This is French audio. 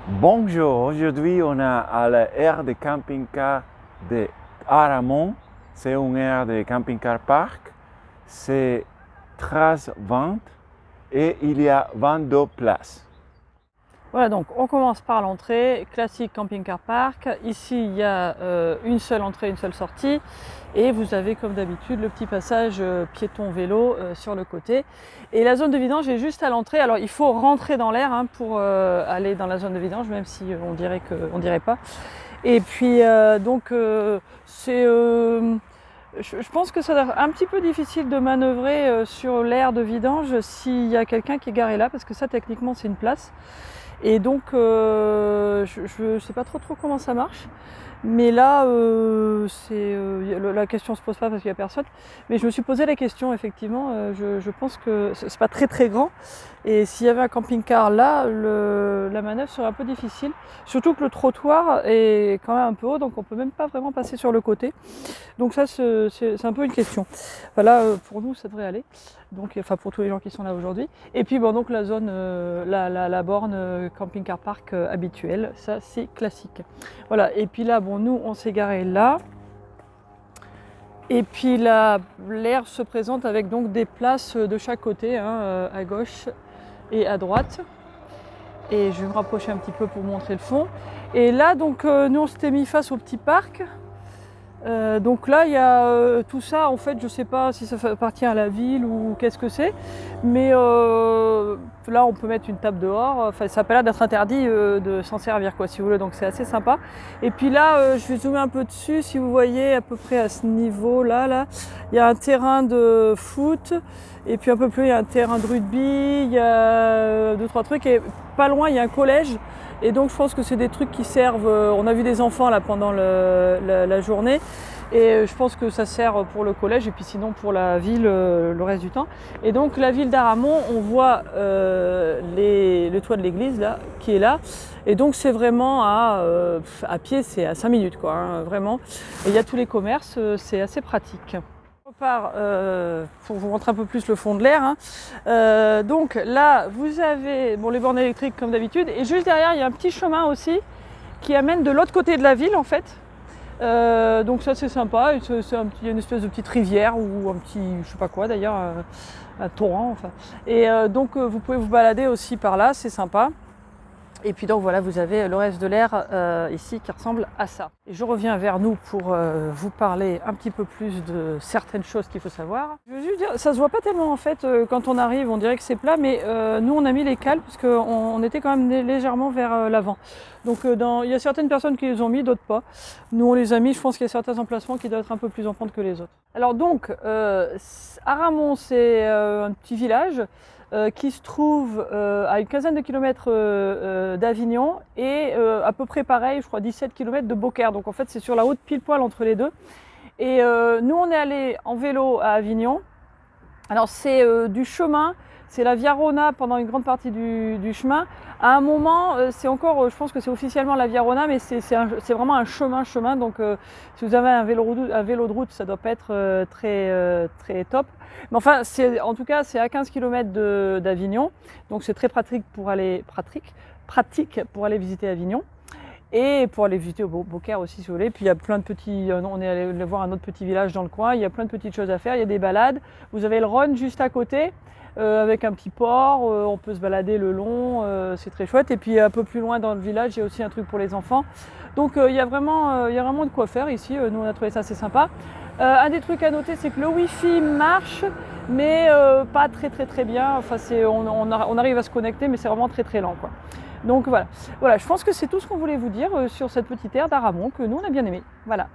Bonjour, aujourd'hui on est à l'aire de camping-car de Aramon. C'est une aire de camping-car park. C'est 13 ventes et il y a 22 places. Voilà, donc on commence par l'entrée, classique camping-car park. Ici, il y a une seule entrée, une seule sortie. Et vous avez, comme d'habitude, le petit passage piéton-vélo sur le côté. Et la zone de vidange est juste à l'entrée. Alors, il faut rentrer dans l'air pour aller dans la zone de vidange, même si on dirait pas. Et puis, je pense que ça doit être un petit peu difficile de manœuvrer sur l'aire de vidange s'il y a quelqu'un qui est garé là, parce que ça, techniquement, c'est une place. Et donc, je ne sais pas trop comment ça marche. Mais là, la question ne se pose pas parce qu'il n'y a personne. Mais je me suis posé la question, effectivement. Je pense que ce n'est pas très grand. Et s'il y avait un camping-car là, la manœuvre serait un peu difficile. Surtout que le trottoir est quand même un peu haut, donc on ne peut même pas vraiment passer sur le côté. Donc ça, c'est un peu une question. Voilà, pour nous, ça devrait aller. Donc, enfin, pour tous les gens qui sont là aujourd'hui. Et puis, bon, donc la zone, la borne camping-car park habituelle, ça, c'est classique. Voilà. Et puis là, bon, nous, on s'est garé là. Et puis là, l'air se présente avec donc des places de chaque côté, à gauche et à droite. Et je vais me rapprocher un petit peu pour montrer le fond. Et là, donc, nous, on s'était mis face au petit parc. Donc là, il y a tout ça. En fait, je ne sais pas si ça appartient à la ville ou qu'est-ce que c'est. Mais là, on peut mettre une table dehors. Enfin, ça n'a pas l'air d'être interdit de s'en servir, quoi, si vous voulez. Donc c'est assez sympa. Et puis là, je vais zoomer un peu dessus. Si vous voyez à peu près à ce niveau-là, il y a un terrain de foot. Et puis un peu plus, il y a un terrain de rugby. Il y a 2-3 trucs. Et pas loin, il y a un collège. Et donc je pense que c'est des trucs qui servent, on a vu des enfants là pendant la journée, et je pense que ça sert pour le collège et puis sinon pour la ville le reste du temps. Et donc la ville d'Aramon, on voit le toit de l'église là, qui est là, et donc c'est vraiment à pied, c'est à 5 minutes quoi, vraiment. Et il y a tous les commerces, c'est assez pratique. Pour vous montrer un peu plus le fond de l'air. Donc là, vous avez les bornes électriques comme d'habitude. Et juste derrière, il y a un petit chemin aussi qui amène de l'autre côté de la ville en fait. Donc ça, c'est sympa. Il y a une espèce de petite rivière ou un petit, je sais pas quoi d'ailleurs, un torrent. Enfin. Et donc vous pouvez vous balader aussi par là, c'est sympa. Et puis donc voilà, vous avez le reste de l'air ici qui ressemble à ça. Et je reviens vers nous pour vous parler un petit peu plus de certaines choses qu'il faut savoir. Je veux juste dire, ça se voit pas tellement en fait quand on arrive, on dirait que c'est plat, mais nous on a mis les cales parce qu'on était quand même légèrement vers l'avant. Donc il y a certaines personnes qui les ont mis, d'autres pas. Nous on les a mis, je pense qu'il y a certains emplacements qui doivent être un peu plus en pente que les autres. Alors donc, Aramon, c'est un petit village qui se trouve à une quinzaine de kilomètres d'Avignon et à peu près pareil, je crois 17 kilomètres de Beaucaire. Donc en fait c'est sur la route pile poil entre les deux. Et nous on est allé en vélo à Avignon. Alors c'est du chemin, c'est la Via Rona pendant une grande partie du chemin. À un moment, c'est encore, je pense que c'est officiellement la Via Rona, mais c'est vraiment un chemin. Donc si vous avez un vélo de route, ça ne doit pas être très top. Mais enfin, en tout cas, c'est à 15 km d'Avignon. Donc c'est très pratique pour aller visiter Avignon. Et pour aller visiter Beaucaire aussi si vous voulez. Puis il y a plein de petits, on est allé voir un autre petit village dans le coin, il y a plein de petites choses à faire, il y a des balades. Vous avez le Rhône juste à côté, avec un petit port, on peut se balader le long, c'est très chouette. Et puis un peu plus loin dans le village, il y a aussi un truc pour les enfants. Donc il y a vraiment de quoi faire ici, nous on a trouvé ça assez sympa. Un des trucs à noter, c'est que le Wi-Fi marche, mais pas très bien. Enfin, on arrive à se connecter, mais c'est vraiment très lent, quoi. Donc voilà, je pense que c'est tout ce qu'on voulait vous dire sur cette petite aire d'Aramon que nous on a bien aimé. Voilà.